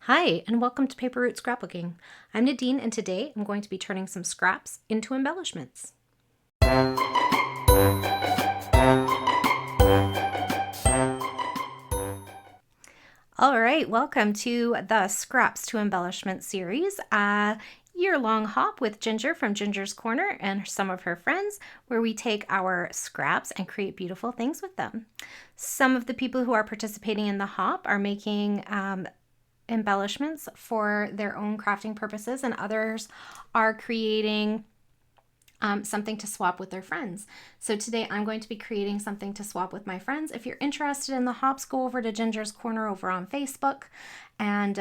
Hi, and welcome to Paper Route Scrapbooking. I'm Nadine, and today I'm going to be turning some scraps into embellishments. All right, welcome to the Scraps to Embellishment series, a year-long hop with Ginger from Ginger's Corner and some of her friends, where we take our scraps and create beautiful things with them. Some of the people who are participating in the hop are making embellishments for their own crafting purposes, and others are creating something to swap with their friends. So today I'm going to be creating something to swap with my friends. If you're interested in the hops, go over to Ginger's Corner over on Facebook and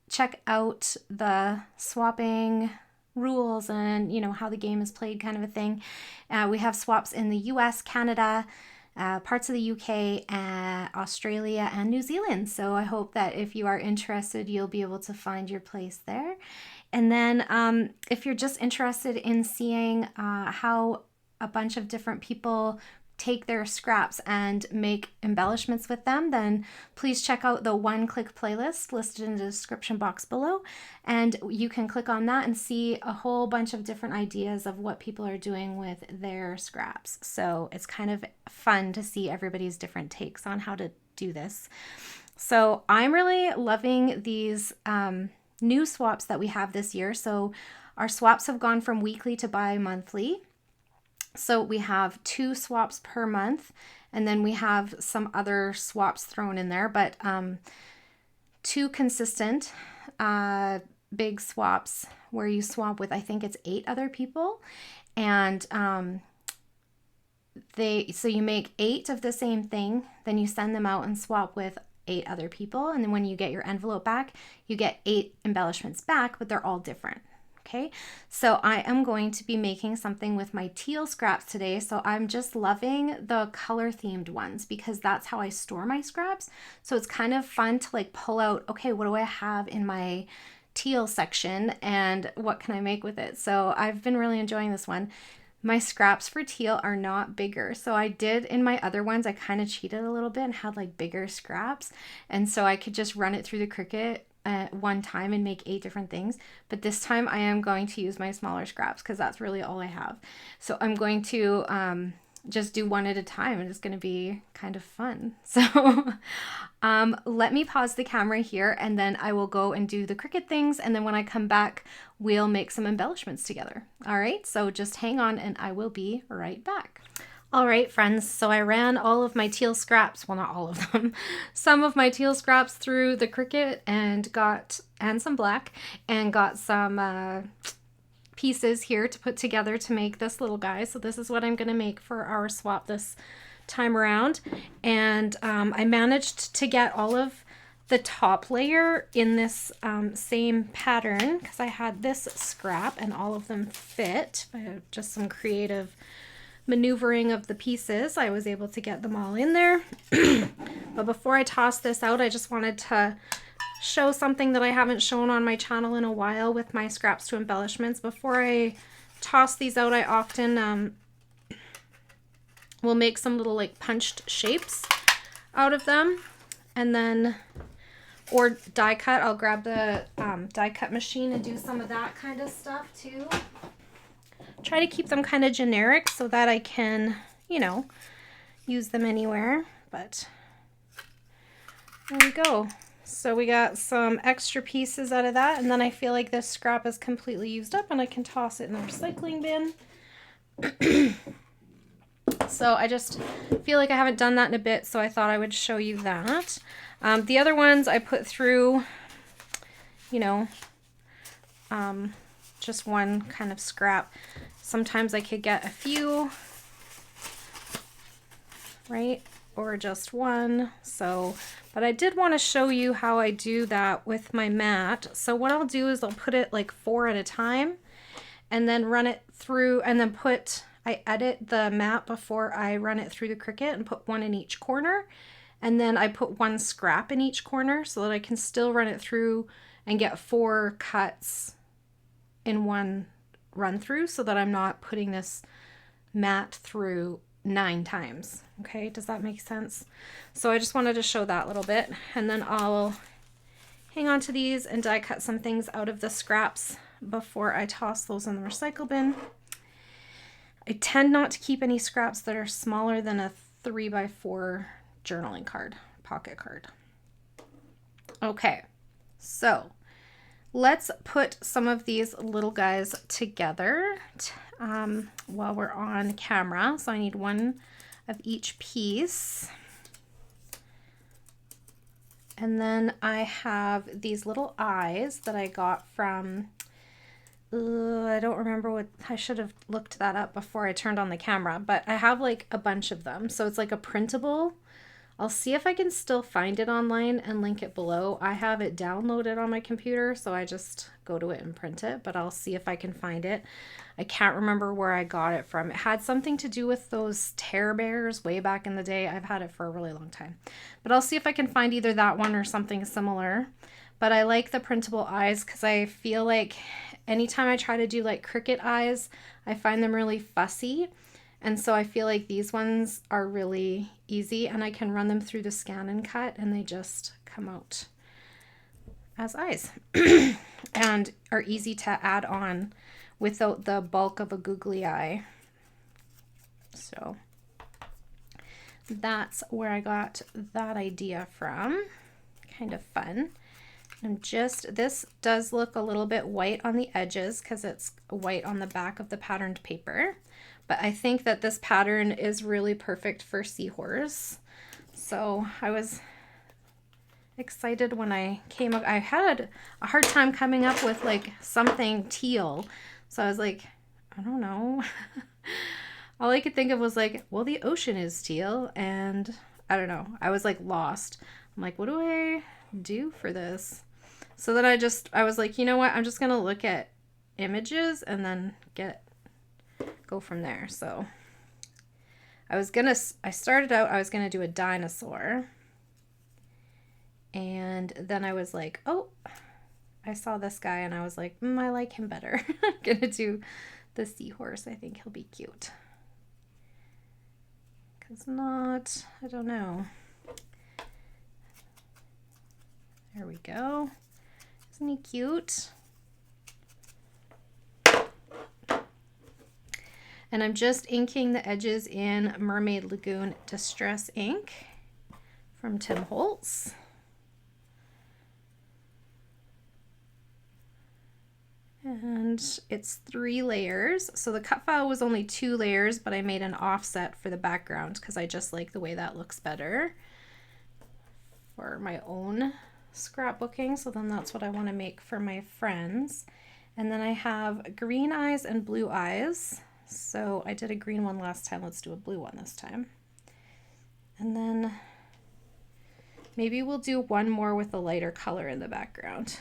check out the swapping rules and how the game is played, kind of a thing. We have swaps in the US, Canada, parts of the UK, Australia, and New Zealand. So I hope that if you are interested, you'll be able to find your place there. And then if you're just interested in seeing how a bunch of different people take their scraps and make embellishments with them, then please check out the one-click playlist listed in the description box below, and you can click on that and see a whole bunch of different ideas of what people are doing with their scraps. So it's kind of fun to see everybody's different takes on how to do this. So I'm really loving these new swaps that we have this year. So our swaps have gone from weekly to bi-monthly. So we have 2 swaps per month, and then we have some other swaps thrown in there, but 2 consistent big swaps where you swap with, I think it's 8 other people, and so you make 8 of the same thing, then you send them out and swap with 8 other people, and then when you get your envelope back, you get 8 embellishments back, but they're all different. Okay, so I am going to be making something with my teal scraps today. So I'm just loving the color themed ones because that's how I store my scraps. So it's kind of fun to like pull out, okay, what do I have in my teal section and what can I make with it? So I've been really enjoying this one. My scraps for teal are not bigger. So I did in my other ones, I kind of cheated a little bit and had like bigger scraps. And so I could just run it through the Cricut at one time and make 8 different things. But this time I am going to use my smaller scraps because that's really all I have. So I'm going to just do one at a time, and it's going to be kind of fun. So let me pause the camera here, and then I will go and do the Cricut things, and then when I come back we'll make some embellishments together. All right, so just hang on and I will be right back. All right, friends, so I ran all of my teal scraps, well, not all of them, some of my teal scraps through the Cricut and some black, and got some pieces here to put together to make this little guy. So this is what I'm going to make for our swap this time around. And I managed to get all of the top layer in this same pattern because I had this scrap and all of them fit by just some creative maneuvering of the pieces. I was able to get them all in there. But before I toss this out, I just wanted to show something that I haven't shown on my channel in a while with my scraps to embellishments. Before I toss these out, I often will make some little like punched shapes out of them, and then or die cut. I'll grab the die cut machine and do some of that kind of stuff too. Try to keep them kind of generic so that I can, use them anywhere. But there we go. So we got some extra pieces out of that, and then I feel like this scrap is completely used up and I can toss it in the recycling bin. So I just feel like I haven't done that in a bit, so I thought I would show you that. The other ones I put through, just one kind of scrap. Sometimes I could get a few, right? Or just one. So, but I did want to show you how I do that with my mat. So what I'll do is I'll put it like 4 at a time and then run it through, and then I edit the mat before I run it through the Cricut and put 1 in each corner. And then I put 1 scrap in each corner so that I can still run it through and get 4 cuts in one run through, so that I'm not putting this mat through 9 times. Okay, does that make sense? So I just wanted to show that little bit, and then I'll hang on to these and die cut some things out of the scraps before I toss those in the recycle bin. I tend not to keep any scraps that are smaller than a 3x4 journaling card, pocket card. Okay, so let's put some of these little guys together while we're on camera. So I need one of each piece. And then I have these little eyes that I got from, I don't remember what, I should have looked that up before I turned on the camera, but I have like a bunch of them. So it's like a printable. I'll see if I can still find it online and link it below. I have it downloaded on my computer, so I just go to it and print it, but I'll see if I can find it. I can't remember where I got it from. It had something to do with those Tear Bears way back in the day. I've had it for a really long time, but I'll see if I can find either that one or something similar. But I like the printable eyes because I feel like anytime I try to do like Cricut eyes, I find them really fussy. And so I feel like these ones are really easy and I can run them through the scan and cut and they just come out as eyes and are easy to add on without the bulk of a googly eye. So that's where I got that idea from. Kind of fun. And just, this does look a little bit white on the edges because it's white on the back of the patterned paper. But I think that this pattern is really perfect for seahorse. So I was excited when I came up. I had a hard time coming up with like something teal. So I was like, I don't know. All I could think of was like, well, the ocean is teal. And I don't know. I was like lost. I'm like, what do I do for this? So then I was like, you know what? I'm just going to look at images and then go from there. So I started out, I was going to do a dinosaur. And then I was like, oh, I saw this guy and I was like, I like him better. I'm going to do the seahorse. I think he'll be cute. I don't know. There we go. Isn't he cute? And I'm just inking the edges in Mermaid Lagoon Distress ink from Tim Holtz. And it's 3 layers. So the cut file was only 2 layers, but I made an offset for the background because I just like the way that looks better for my own scrapbooking. So then that's what I want to make for my friends. And then I have green eyes and blue eyes. So I did a green one last time. Let's do a blue one this time. And then maybe we'll do one more with a lighter color in the background.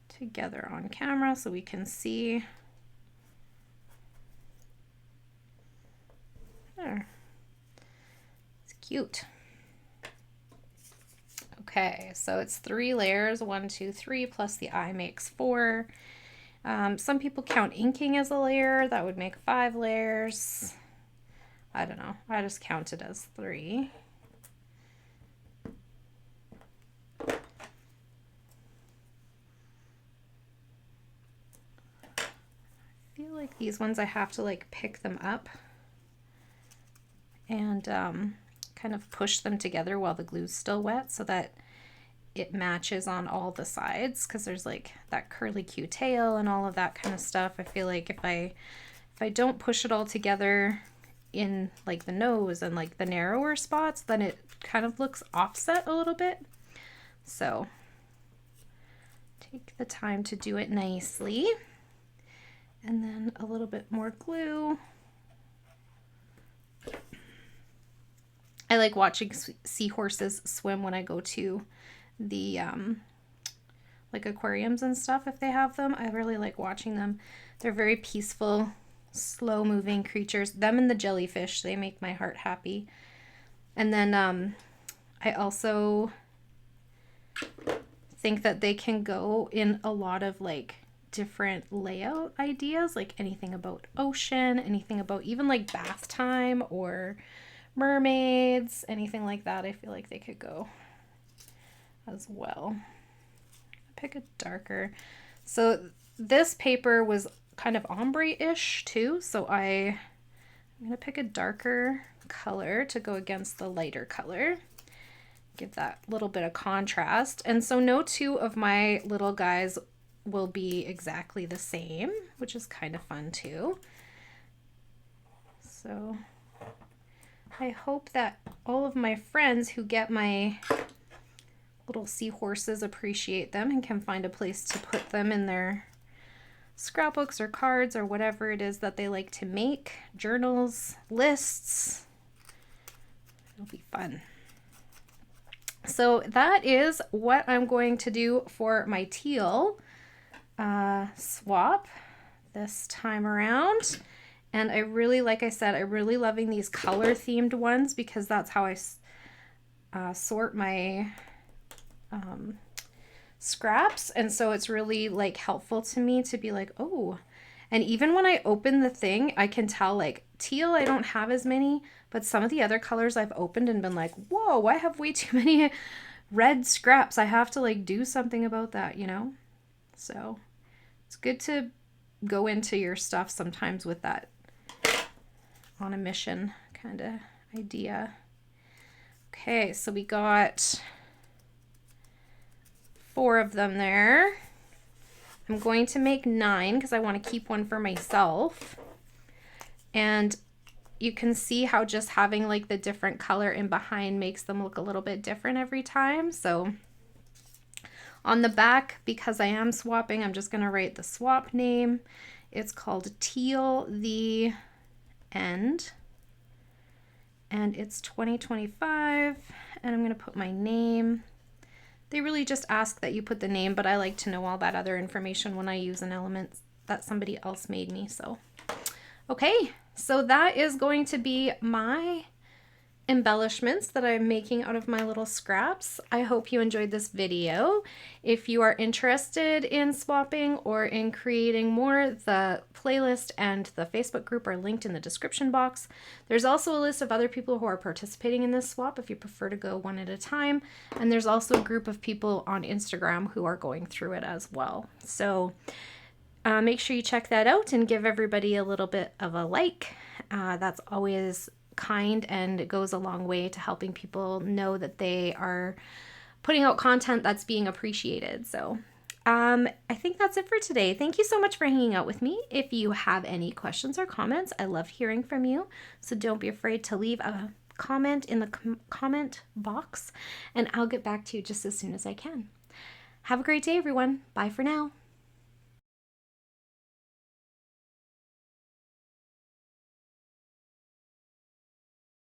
Together on camera so we can see. There. It's cute. Okay, so it's 3 layers, 1, 2, 3, plus the eye makes 4. Some people count inking as a layer. That would make 5 layers. I don't know. I just count it as 3. I feel like these ones I have to like pick them up and kind of push them together while the glue's still wet so that it matches on all the sides, because there's like that curly Q tail and all of that kind of stuff. I feel like if I don't push it all together in like the nose and like the narrower spots, then it kind of looks offset a little bit. So take the time to do it nicely. And then a little bit more glue. I like watching seahorses swim when I go to the like aquariums and stuff if they have them. I really like watching them. They're very peaceful, slow moving creatures. Them and the jellyfish, they make my heart happy. And then I also think that they can go in a lot of like different layout ideas, like anything about ocean, anything about even like bath time or mermaids, anything like that. I feel like they could go as well. Pick a darker. So this paper was kind of ombre-ish too, so I'm going to pick a darker color to go against the lighter color. Give that little bit of contrast. And so no two of my little guys will be exactly the same, which is kind of fun too. So I hope that all of my friends who get my little seahorses appreciate them and can find a place to put them in their scrapbooks or cards or whatever it is that they like to make, journals, lists. It'll be fun. So that is what I'm going to do for my teal swap this time around. And I really, like I said, I'm really loving these color themed ones because that's how I sort my scraps. And so it's really like helpful to me to be like, oh, and even when I open the thing, I can tell like teal, I don't have as many, but some of the other colors I've opened and been like, whoa, I have way too many red scraps. I have to like do something about that, you know? So it's good to go into your stuff sometimes with that on a mission kind of idea. Okay, so we got 4 of them there. I'm going to make 9 because I want to keep one for myself. And you can see how just having like the different color in behind makes them look a little bit different every time. So on the back, because I am swapping, I'm just going to write the swap name. It's called Teal the End. And it's 2025. And I'm going to put my name. They really just ask that you put the name, but I like to know all that other information when I use an element that somebody else made me. So, okay, so that is going to be my embellishments that I'm making out of my little scraps. I hope you enjoyed this video. If you are interested in swapping or in creating more, the playlist and the Facebook group are linked in the description box. There's also a list of other people who are participating in this swap if you prefer to go one at a time. And there's also a group of people on Instagram who are going through it as well. So make sure you check that out and give everybody a little bit of a like. That's always kind and it goes a long way to helping people know that they are putting out content that's being appreciated. So I think that's it for today. Thank you so much for hanging out with me. If you have any questions or comments, I love hearing from you. So don't be afraid to leave a comment in the comment box and I'll get back to you just as soon as I can. Have a great day, everyone. Bye for now.